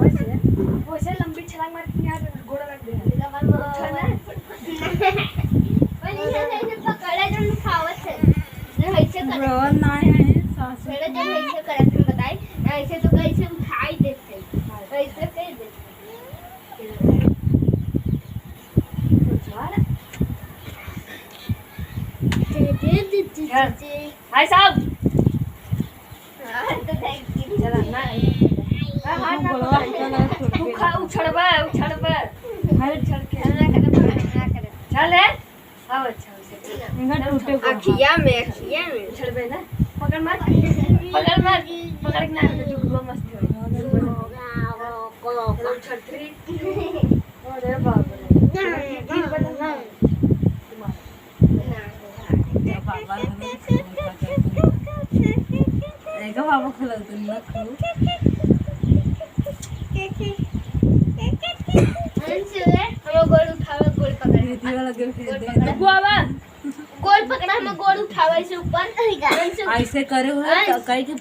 वो से लंबी छलांग मार के यार घोड़ा लग गया पकड़ा जन खावत है ऐसे कर रोल नाही आहे सासू पहले जन ऐसे करत हम बताई ऐसे तो कैसे उठाई देते ऐसे कर देते हाय साहब तो देखिए चला ना हां ना उछड़बा हाय उछड़ के चल है आओ अच्छा इंगा टूटे को अखिया में उछड़बे ना पकड़ मार पकड़ के ना जो गुलो मस्ती हो उछड़ती अरे बाप रे गिर बदल ना बाबा एका बाबा खलवतो ना खू दीदी वाला गेम खेल दे गोल पकड़ा हम गोल उठावे से ऊपर ऐसे करे हो कहीं के